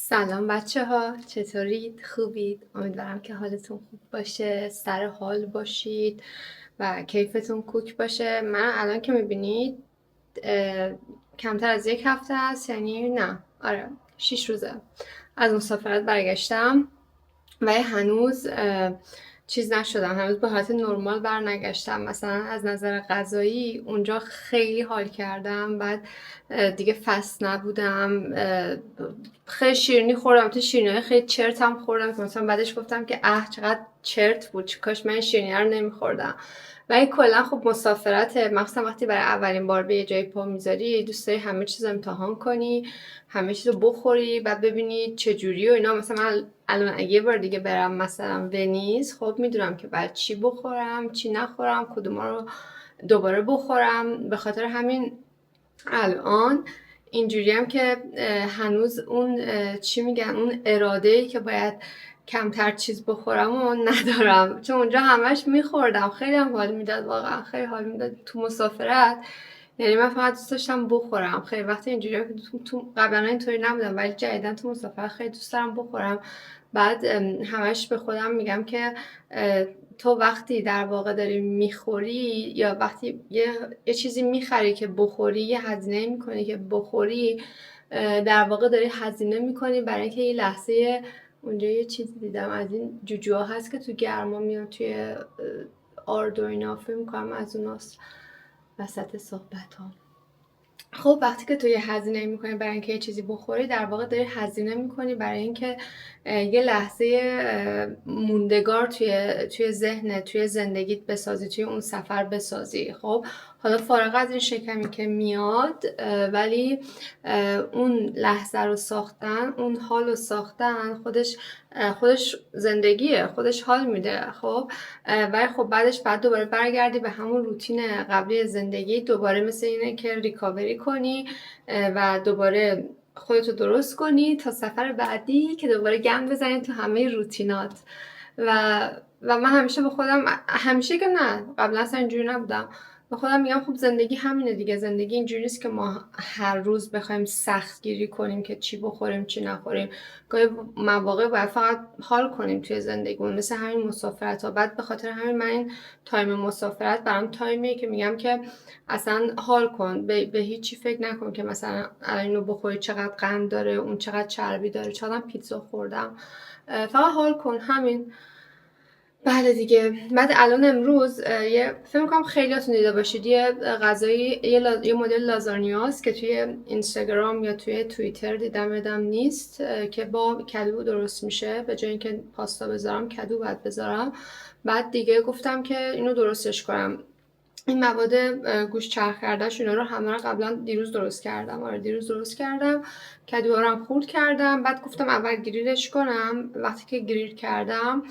سلام بچه ها، چطورید؟ خوبید؟ امیدوارم که حالتون خوب باشه، سر حال باشید و کیفتون کوک باشه. من الان که میبینید کمتر از یک هفته است، یعنی نه، آره 6 روزه از مسافرت برگشتم و هنوز چیز نشدم، هنوز به حالت نرمال برنگشتم. مثلا از نظر غذایی اونجا خیلی حال کردم، بعد دیگه فست نبودم، خیلی شیرینی خوردم، تو شیرینی خیلی چرت هم خوردم که مثلا بعدش گفتم که چقدر چرت بود، کاش من شیرینی رو نمیخوردم. ولی کلا خب مسافرت، مخصوصا وقتی برای اولین بار به یه جایی پا میذاری، دوست داری همه چیز امتحان کنی، همه چیز رو بخوری، بعد ببینی چجوری و اینا. مثلا من الان اگه یه بار دیگه برم مثلا ونیز، خب میدونم که بعد چی بخورم چی نخورم، کدوما رو دوباره بخورم. به خاطر همین الان اینجوری هم که هنوز اون چی میگن، اون اراده‌ای که باید کمتر چیز بخورم و ندارم، چون اونجا همش میخوردم، خیلی هم حال میداد، واقعا خیلی حال میداد تو مسافرت. یعنی من فقط دوست داشتم بخورم. خیلی وقتی اینجوری تو قبلا اینطوری نبودم، ولی جدیدن تو مسافرت خیلی دوست دارم بخورم. بعد همش به خودم میگم که تو وقتی در واقع داری میخوری، یا وقتی یه چیزی میخری که بخوری، یه هزینه میکنی که بخوری، در واقع داری هزینه میکنی برای اینکه یه لحظه. اونجا یه چیزی دیدم، از این جوجوها هست که تو گرما میان توی آرد و اینا، فکر میکنم از اوناست وسط صحبت ها. خب وقتی که تو یه هزینه میکنی برای اینکه یه چیزی بخوری، در واقع داری هزینه میکنی برای اینکه یه لحظه موندگار توی ذهنت، توی زندگیت بسازی، توی اون سفر بسازی. خب حالا فارغ از این شکمی که میاد، ولی اون لحظه رو ساختن، اون حال رو ساختن، خودش زندگیه، خودش حال میده. خب ولی خب بعدش بعد دوباره برگردی به همون روتین قبلی زندگی، دوباره مثل اینه که ریکاوری کنی و دوباره خودتو درست کنی تا سفر بعدی که دوباره گند بزنی تو همه روتینات. و من همیشه به خودم، همیشه که نه، قبلا اصلا اینجوری نبودم، به خودم میگم خب زندگی همینه دیگه، زندگی اینجوری نیست که ما هر روز بخوایم سخت گیری کنیم که چی بخوریم چی نخوریم. گاهی مواقع باید فقط حال کنیم توی زندگیمون، مثل همین مسافرت ها. بعد به خاطر همین من این تایم مسافرت برام تایمیه که میگم که اصلا حال کن، به هیچی فکر نکن که مثلا الان اینو بخوری چقدر قند داره، اون چقدر چربی داره، چقدر پیتزا خوردم. فقط حال کن، همین. بله دیگه. بعد الان امروز فکر می‌کنم خیلیاتون دیده باشید، یه غذایی، یه مدل لازانیاست که توی اینستاگرام یا توی توییتر دیدم نیست، که با کدو درست میشه. به جای اینکه پاستا بذارم کدو باید بذارم. بعد دیگه گفتم که اینو درستش کنم. این مواد گوشت چرخ کردهش اینا رو همه رو قبلا دیروز درست کردم. آره دیروز درست کردم، کدوها رو هم خورد کردم. بعد گفتم اول گریلش کنم. وقتی که گریل کردم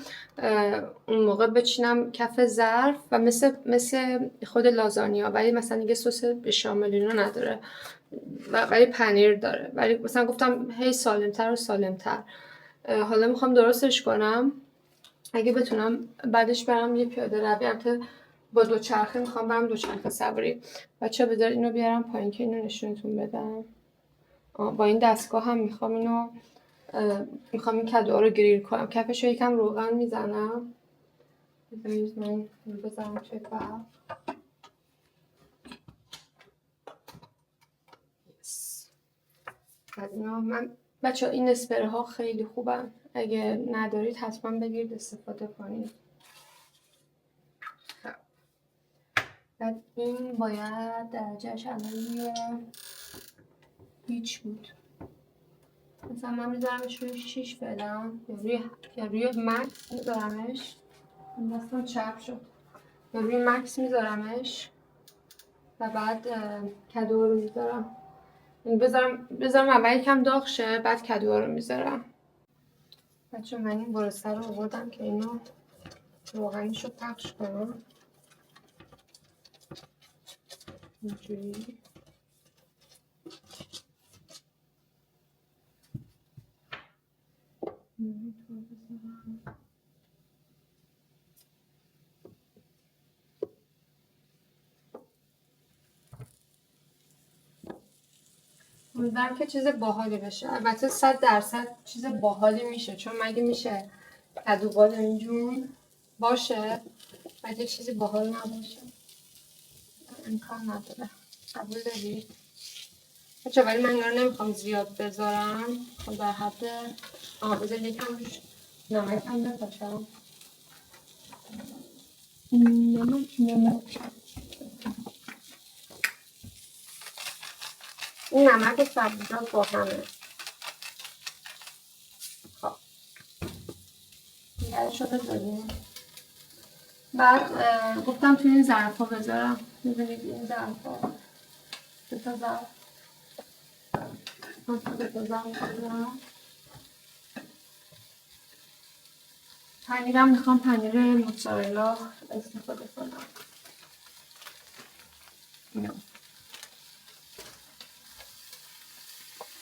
اون موقع بچینم کف ظرف و مثل خود لازانیا، ولی مثلا دیگه سس بشامل اینا نداره، ولی پنیر داره. ولی مثلا گفتم هی سالمتر و سالمتر. حالا میخوام درستش کنم، اگه بتونم بعدش برم یه پیاده روی، البته با دوچرخه میخوام برم دوچرخه سواری. بچه‌ها بذار اینو بیارم پایین که اینو نشونتون بدم. با این دستگاه هم میخوام این کدوها رو گریل کنم. کفش رو یکم روغن میزنم. بذارید من اینو بذارم توی برق. بعد اینا من بچه‌ها این اسپره ها خیلی خوبن، اگه ندارید حتما بگیرید استفاده کنید. بعد این باید درجهش الان هیچ بود. مثلا من میذارمش روی 6 فعلا، یا روی مکس میذارمش. این دستم چپ شد. یا روی مکس میذارمش و بعد کدو رو میذارم. بذارم اول یکم داغ شه، بعد کدو رو میذارم. بچه من این برسته رو آوردم که اینو روغنش رو پخش کنم اینجوری. امیدوارم که چیز باحالی بشه. البته 100% چیز باحالی میشه، چون مگه میشه کدوبال اینجور باشه مگه چیزی باحال نباشه؟ امکان نداره. قبول دارید؟ بچه ولی من اینا رو نمیخوام زیاد بذارم، خب در حد بذار یکم روش نمک هم بپاشم. نمک این نمک سبزیجات با همه. خب دیگرش رو بذاریم. بعد گفتم توی این ظرف ها بذارم. ببینید این ظرف ها 2 تا ظرف 2 تا ظرف بذارم. پنیرم میخوام پنیر موتزارلا استفاده کنم.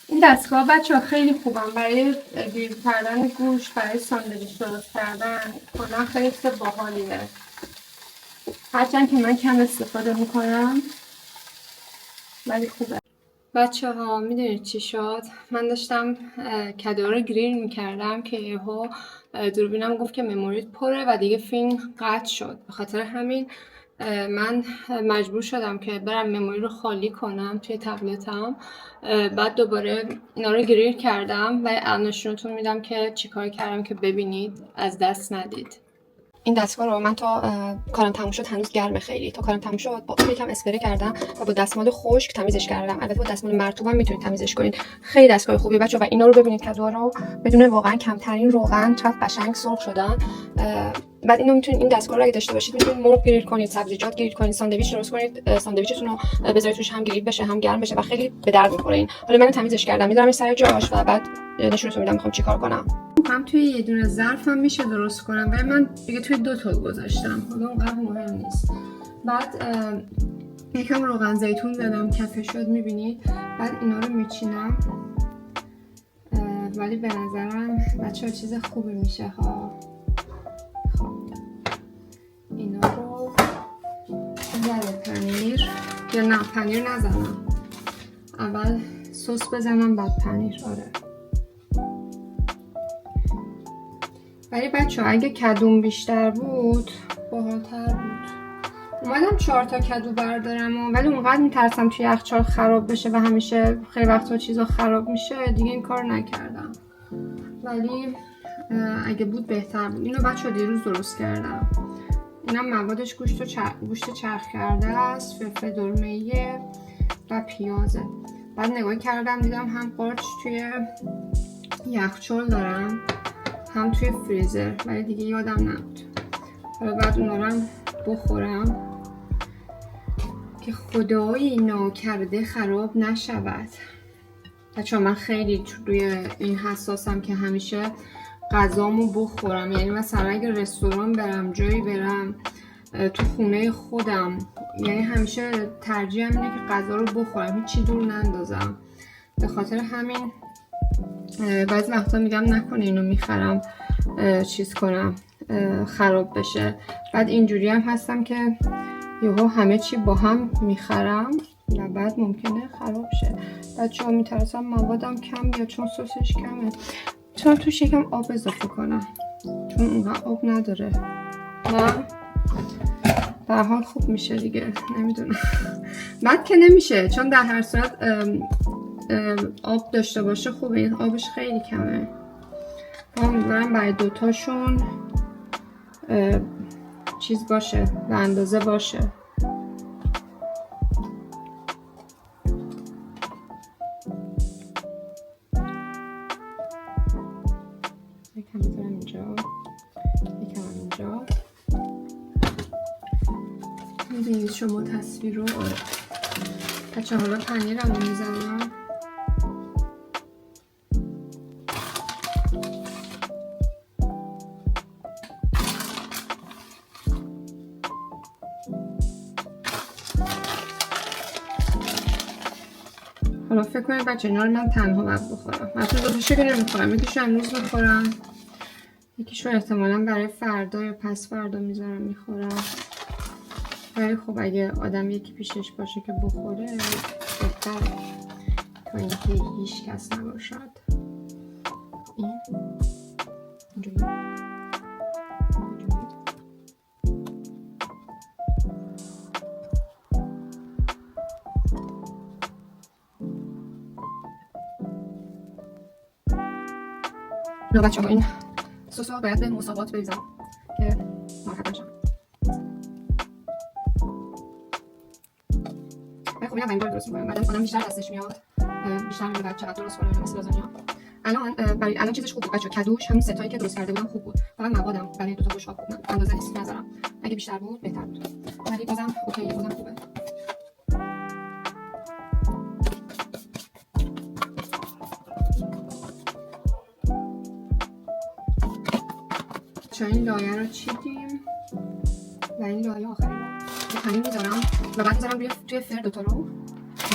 این دستگاه بچه‌ها خیلی خوبن برای گریل کردن گوشت، برای ساندویچ درست کردن، کلا خیلی چیز باحالیه. هرچند که من کم استفاده میکنم ولی خوبه. بچه‌ها میدونید چی شد؟ من داشتم کدو رو گریل میکردم که یهو دوربینم گفت که مموریت پره و دیگه فیلم قطع شد. به خاطر همین من مجبور شدم که برم مموری رو خالی کنم توی تبلتم. بعد دوباره اینا رو گریل کردم و الان نشونتون میدم که چیکار کردم که ببینید از دست ندید. این دستگاه رو من تا کارم تموم شد هنوز گرمه خیلی. تا کارم تموم شد با یکم اسپری کردم و با دستمال خشک تمیزش کردم. البته با دستمال مرطوب هم میتونید تمیزش کنید. خیلی دستگاه خوبی بچه‌ها و اینا رو ببینید کدو رو بدون واقعا کمترین روغن چقدر قشنگ سرخ شدن. بعد اینو میتونید این دستگاه رو اگه داشته باشید میتونید مرغ گریل کنید، سبزیجات گریل کنید، ساندویچ درست کنید، ساندویچتون رو بذارید توش هم گریل بشه هم گرم بشه و خیلی به درد میخوره این. حالا من تمیزش کردم میذارمش سر جاش و بعد نشونتون میدم میخوام چیکار کنم. هم توی یه دونه ظرف هم میشه درست کنم ولی من دیگه توی 2 تا گذاشتم. حالا اونقدر مهم نیست. بعد یکم روغن زیتون زدم کفه شد میبینید. بعد اینا رو میچینم ولی به نظرم بچه‌ها چیز خوبی میشه ها. خب اینا رو زده پنیر یا نه پنیر نزنم، اول سس بزنم بعد پنیر. آره ولی بچه‌ها اگه کدوم بیشتر بود باحال‌تر بود. اومدم 4 تا کدو بردارم ولی اونقدر میترسم توی یخچال خراب بشه و همیشه خیلی وقتا چیزا خراب میشه دیگه این کار نکردم. ولی اگه بود بهتر بود. اینو بچه‌ها دیروز درست کردم. اینم موادش گوشت چرخ کرده است، فلفل دلمه‌ای و پیازه. بعد نگاه کردم دیدم هم قارچ توی یخچال دارم هم توی فریزر ولی دیگه یادم نبود. حالا بعد اونا رو بخورم که خدای ناکرده خراب نشود. بچه‌ها من خیلی روی این حساسم که همیشه غذامو بخورم. یعنی مثلا اگه رستوران برم جایی برم تو خونه خودم یعنی همیشه ترجیحم اینه که غذا رو بخورم هیچی دور نندازم. به خاطر همین بعضی وقتا میگم نکنه اینو میخرم چیز کنم خراب بشه. بعد اینجوری هم هستم که یهو همه چی با هم میخرم و بعد ممکنه خراب شه. بچه‌ها میترسم موادم کم بیاد چون سسش کمه. چون توش یکم آب اضافه کنم چون اونقدر آب نداره. نه در حال خوب میشه دیگه نمیدونم. بعد که نمیشه چون در هر صورت آب داشته باشه خوبه. این آبش خیلی کمه. امیدوارم برای 2 تاشون چیز باشه به اندازه باشه. یکم بذارم اینجا یکم اینجا. میبینید شما تصویر رو. بچه حالا پنیرم رو میزنم. حالا فکر کنید بچه اینا رو من تنها باید بخورم. من تو 2 تاشو که نمیخورم. یکیشو امروز میخورم یکیشو احتمالا برای فردا یا پس فردا میذارم میخورم. ولی خب اگه آدم یکی پیشش باشه که بخوره بهتره. و اینکه هیچ کس نباشد. این اینجوری نه بچه ها، این سس ها باید به مساوات بریزم که ناراحت نشم. خب اینم این بار درست میکنم، بعد آدم بیشتر دستش میاد، بیشتر میگه بعد چقدر درست کنم مثل لازانیا. الان چیزش خوب بود بچه، کدوش همون ستایی که درست کرده بودم خوب بود، فقط موادم برای 2 تا بشقاب خوب اندازه نیست نظرم، اگه بیشتر بود بهتر بود، ولی بازم اوکیه، بازم خوبه. چون این لایه رو چیدیم و این لایه آخری رو پنیر میذارم و بعد میذارم توی فر 2 تا رو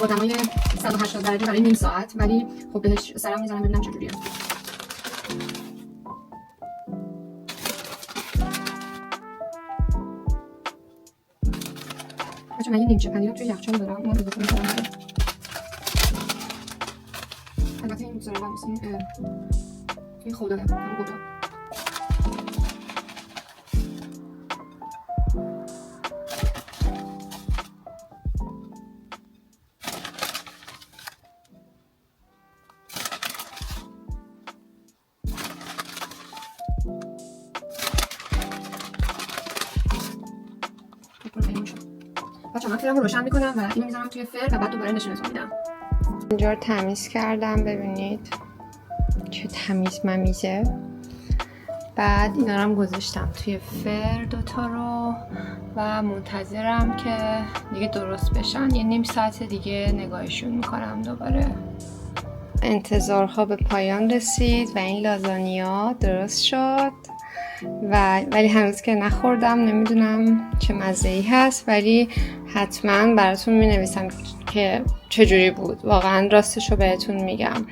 با دمای 180 درجه برای نیم ساعت، ولی خب بهش سرم میذارم ببینم چجوریه. بچه من یه نیمچه پنیر رو توی یخچال دارم، اون رو بذارم میذارم. البته این میذارم این خوداره، همون گودا. بچه من فرمو روشن میکنم و اینو میذارم توی فر و بعد دوباره نشونتون میدم. اینجا رو تمیز کردم، ببینید چه تمیز ممیزه. بعد اینا رو هم گذاشتم توی فر 2 تا رو و منتظرم که دیگه درست بشن. یه نیم ساعت دیگه نگاهشون میکنم دوباره. انتظارها به پایان رسید و این لازانیا درست شد ولی هنوز که نخوردم، نمیدونم چه مزه‌ای هست، ولی حتما براتون مینویسم که چجوری بود. واقعا راستش رو بهتون میگم،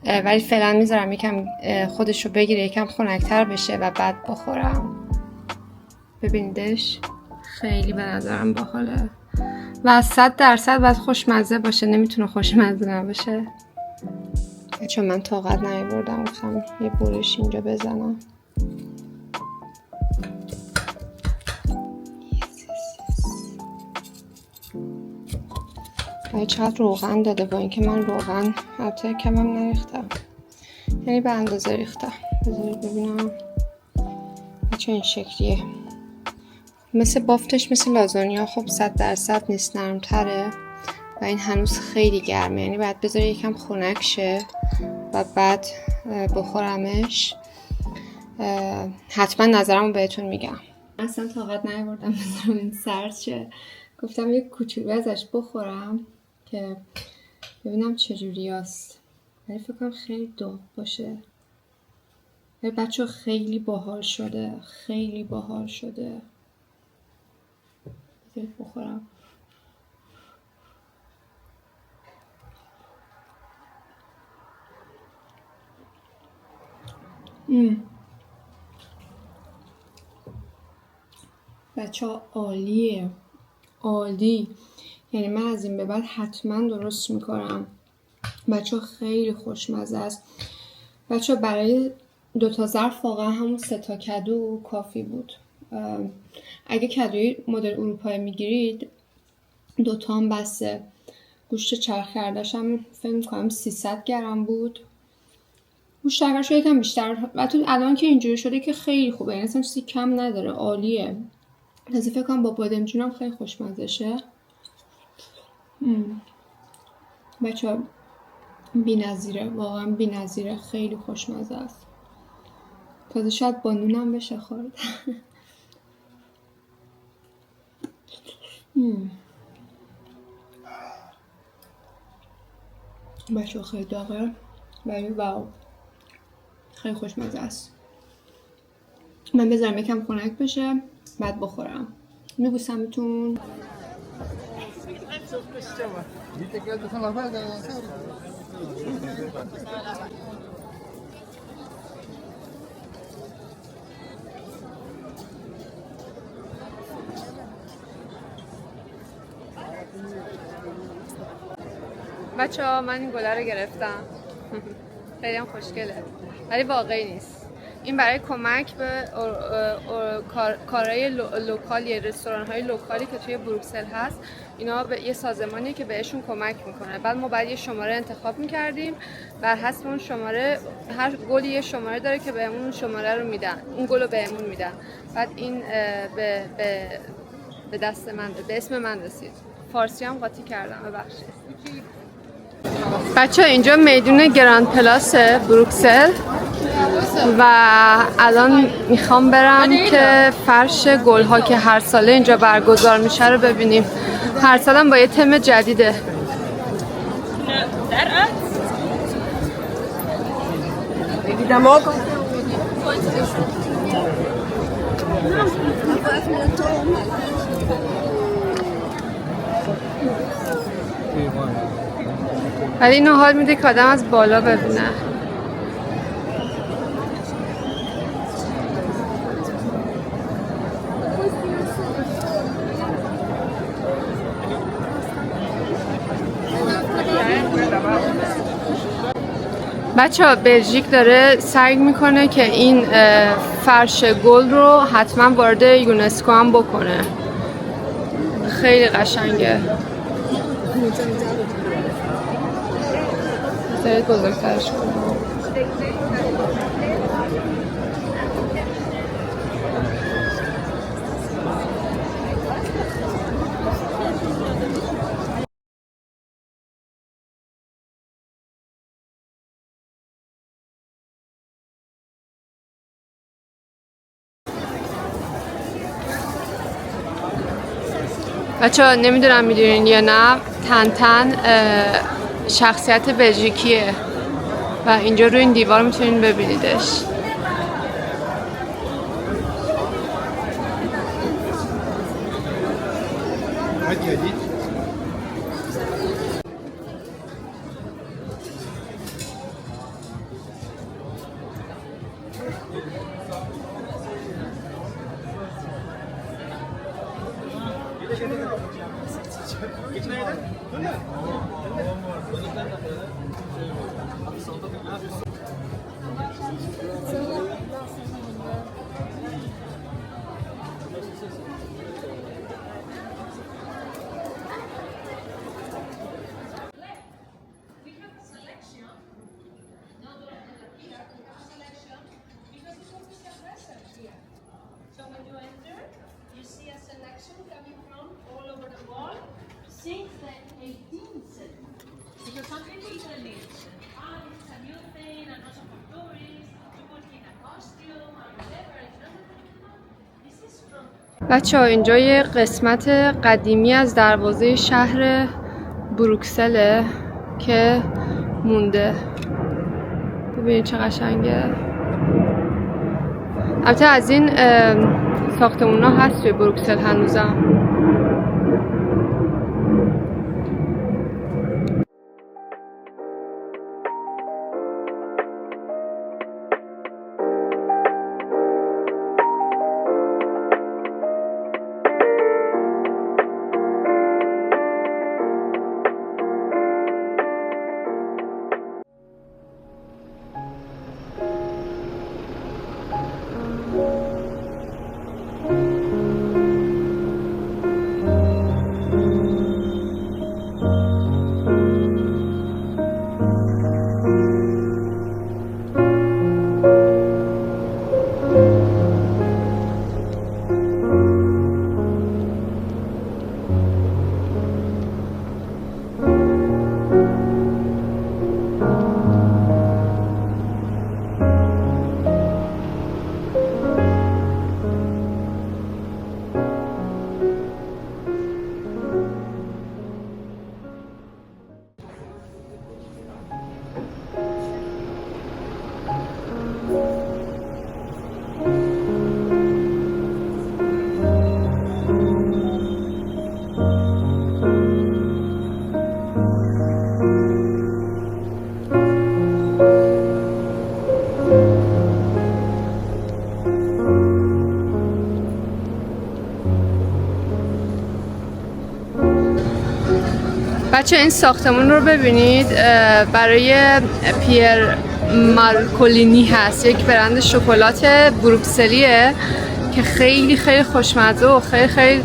ولی فعلا میذارم یکم خودش رو بگیره، یکم خنک‌تر بشه و بعد بخورم. ببینیدش، خیلی به نظرم باحاله و 100% باید خوشمزه باشه، نمیتونه خوشمزه نباشه. چون من طاقت نمیبردم، گفتم یه برش اینجا بزنم. چقدر روغن داده، با اینکه من روغن البته کمم نریختم، یعنی به اندازه ریختم. بذارید ببینم چه این شکلیه، مثل بافتش مثل لازانیا. خب 100% نیست، نرمتره و این هنوز خیلی گرمه، یعنی باید بذاری یکم خنک شه و بعد بخورمش. حتما نظرمو بهتون میگم. اصلا طاقت نیاوردم بذارم این سرد شه، گفتم یک کوچولو ازش بخورم که ببینم چجوری است، ولی فکر کنم خیلی داغ باشه. ولی بچه خیلی باحال شده، خیلی باحال شده. بذارید بخورم. بچه ها عالیه، عالی. یعنی من از این به بعد حتما درست میکنم. بچه ها خیلی خوشمزه است. بچه ها برای 2 تا ظرف واقعا همون 3 تا کدو کافی بود. اگه کدوی مدل اروپایی میگیرید 2 تا هم بسه. گوشت چرخ کرده‌ش هم فکر میکنم 300 گرم بود. گوشت چرخش یکم بیشتر، البته الان که اینجوری شده که خیلی خوبه، یعنی اصلا چیزی کم نداره، عالیه. تازه فکر کنم با بادمجون هم خیلی خوشمزه شه. بچه ها بی‌نظیره، واقعا بی‌نظیره، خیلی خوشمزه است. تازه شاید با نونم بشه خورد. بچه ها خیلی داغه ولی واو خیلی خوشمزه است. من بذارم یکم خنک بشه بعد بخورم. میبوسمتون. بچه‌ها من این گله رو گرفتم. خیلی هم خوشگله ولی واقعی نیست. این برای کمک به کارهای لوکالی، رستوران‌های لوکالی که توی بروکسل هست. اینا به یه سازمانی که بهشون کمک میکنه. بعد ما باید یه شماره انتخاب میکردیم، بر حسب اون شماره هر گلی یه شماره داره که بهمون اون شماره رو میدن، اون گل رو بهمون میدن. بعد این به دست من، به اسم من رسید. فارسی هم قاطی کردم، ببخشید. بچه اینجا میدون گراند پلاس بروکسل و الان میخوام برم که فرش گل ها که هر ساله اینجا برگزار میشه رو ببینیم. هر سالم با یه تم جدیده. ولی اینو حال میده که آدم از بالا ببینه. بچه ها بلژیک داره سعی میکنه که این فرش گل رو حتما وارد یونسکو هم بکنه. خیلی قشنگه. خیلی بزرگترش کنه. بچه‌ها نمیدونم میدونین یا نه، تن شخصیت بلژیکیه و اینجا روی این دیوار میتونین ببینیدش. Since the 18th century, because some people believe, it's a new thing and also for tourists to put in a costume or whatever. This is from. بچه‌ها اینجا یه قسمت قدیمی از دروازه شهر بروکسله که مونده. ببینید چه قشنگه. البته از این ساختمونا هست توی بروکسل هنوزم. بچه این ساختمون رو ببینید، برای پیر مارکولینی هست، یک برند شکلات بروکسلیه که خیلی خیلی خوشمزه و خیلی خیلی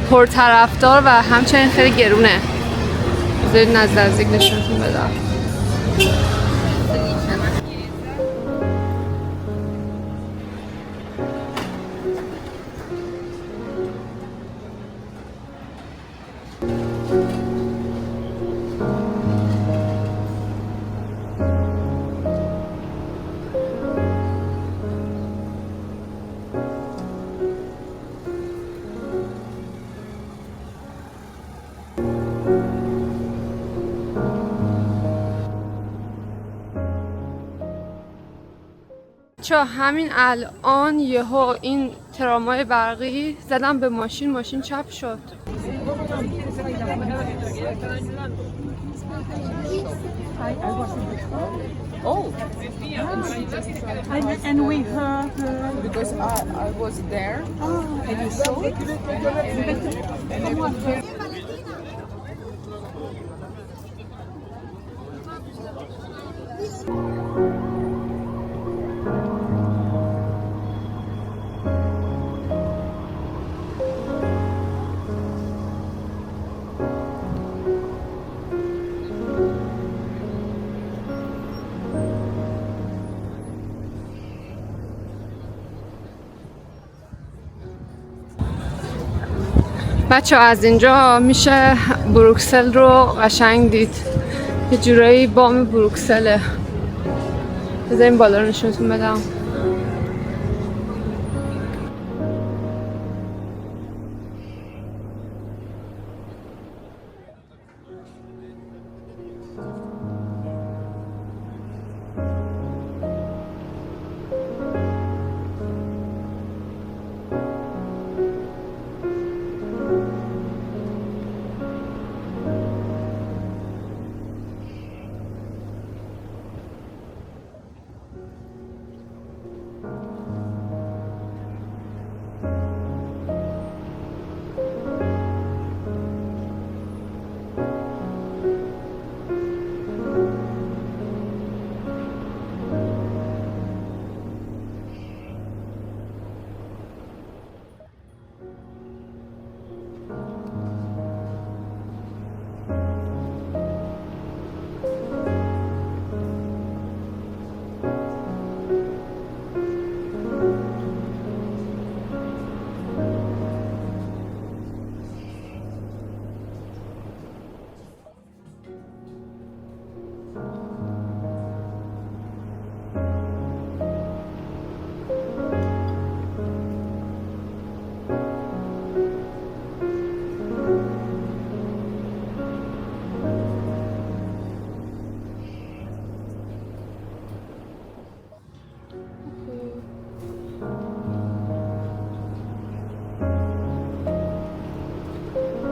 پرطرفدار و همچنین خیلی گرونه. بذارید نزدیک نشونتون بدم. چه همین الان یهو این تراموای برقی زدم به ماشین چپ شد. Oh, and we heard because I was there. Oh, and you saw it. بچه از اینجا میشه بروکسل رو قشنگ دید، یه جورایی بام بروکسله. بذاریم بالا رو نشونتون بدم.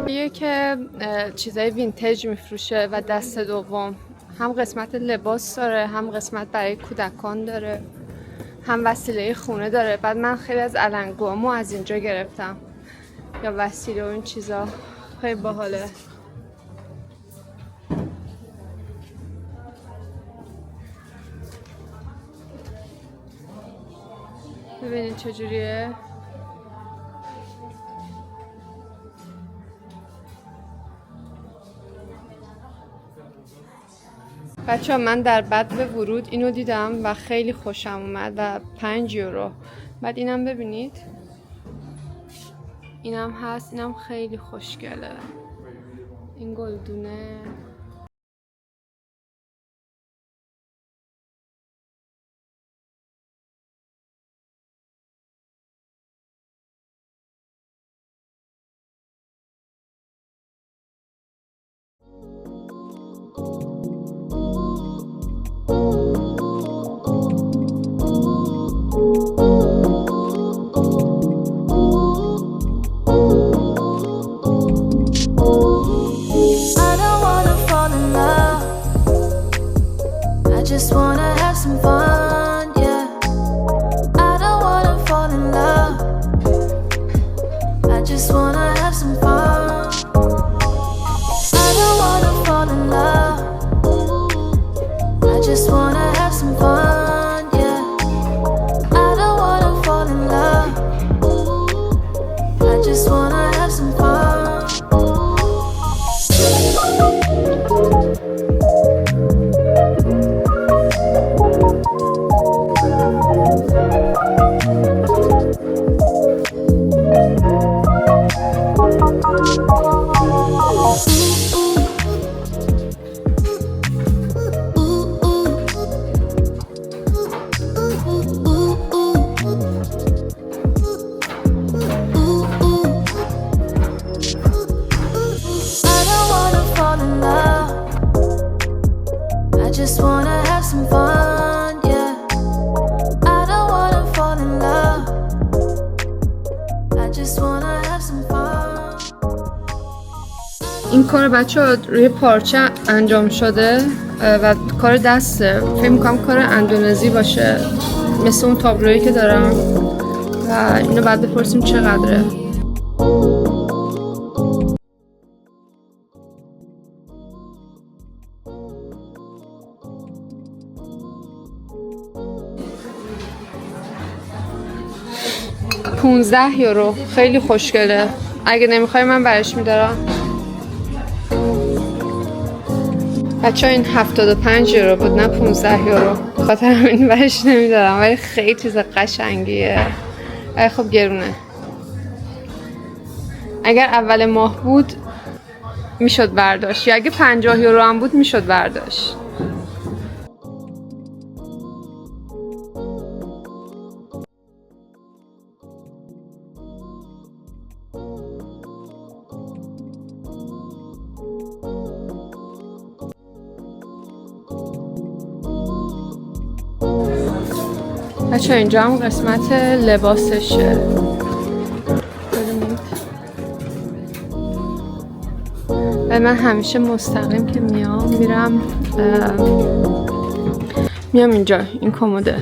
یه که چیزای وینتج میفروشه و دست دوم، هم قسمت لباس داره، هم قسمت برای کودکان داره، هم وسیله خونه داره. بعد من خیلی از علنگوامو از اینجا گرفتم، یا وسیله و این چیزا. خیلی باحاله. ببینید چجوریه. بچه ها من در بدو ورود اینو دیدم و خیلی خوشم اومد و 5 یورو. بعد اینم ببینید، اینم هست، اینم خیلی خوشگله، این گلدونه. I don't wanna just wanna have some fun, yeah. I don't wanna fall in love. I just wanna have some fun. I don't wanna fall in love. I just wanna have some fun, yeah. I don't wanna fall in love. I just wanna have some fun. این کار بچه ها روی پارچه انجام شده و کار دسته. فکر میکنم کار اندونزی باشه، مثل اون تابلویی که دارم و اینو بعد بپرسیم چقدره. €15 خیلی خوشگله. اگه نمیخوای من برش میدارم. بچه ها این €75 بود نه €15. خاطر همین برش نمیدارم، ولی خیلی چیز قشنگیه. ولی خب گرونه. اگر اول ماه بود میشد برداشت، یا اگه €50 هم بود میشد برداشت. بچه اینجا هم قسمت لباسشه. ببینید و من همیشه مستقیم که میرم اینجا این کموده.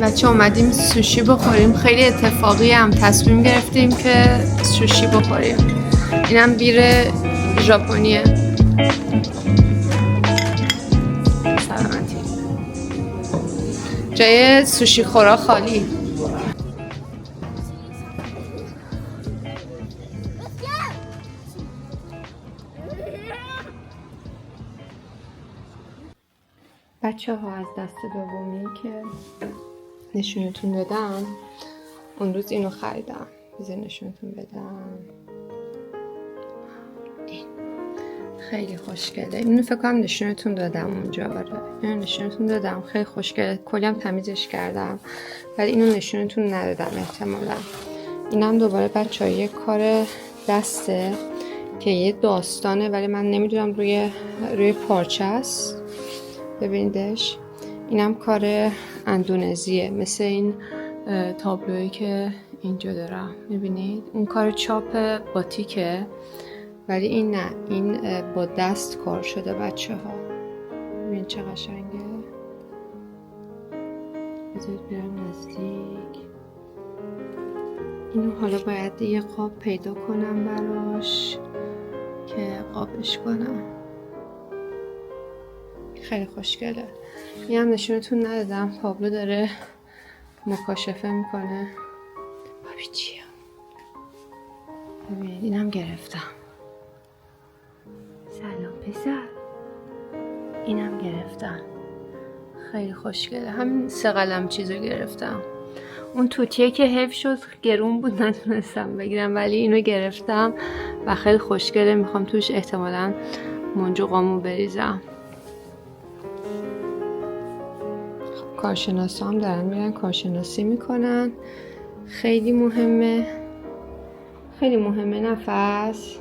بچه اومدیم سوشی بخوریم. خیلی اتفاقی هم تصمیم گرفتیم که سوشی بخوریم. اینم بیر ژاپنیه. سلامتی. جای سوشی خورا خالی. بچه ها از دست دومی که نشونتون دادم اون روز اینو خریدم. بذار نشونتون بدم. این خیلی خوشگله. اینو فکر کنم نشونتون دادم اونجا. آره اینو نشونتون دادم. خیلی خوشگله. کلی هم تمیزش کردم ولی اینو نشونتون ندادم احتمالا. اینم دوباره بچه ها یه کار دسته که یه داستانه ولی من نمیدونم روی پارچه است. ببینیدش. اینم کار اندونزیه، مثل این تابلویی که اینجا دارم. میبینید اون کار چاپ باتیکه ولی این نه، این با دست کار شده بچه ها. ببین چه قشنگه. بذارید برم نزدیک. اینو حالا باید یه قاب پیدا کنم براش که قابش کنم. خیلی خوشگله. این هم نشونتون ندادم. تابلو داره مکاشفه میکنه. ببین چیه؟ ببین اینم گرفتم. سلام پسر. اینم گرفتم. خیلی خوشگله. همین 3 قلم چیزو گرفتم. اون توتیه که حیف شد گرون بود نتونستم بگیرم، ولی اینو گرفتم و خیلی خوشگله. میخوام توش احتمالاً منجو قامو بریزم. کارشناسا هم دارن میرن کارشناسی میکنن. خیلی مهمه. خیلی مهمه. نفس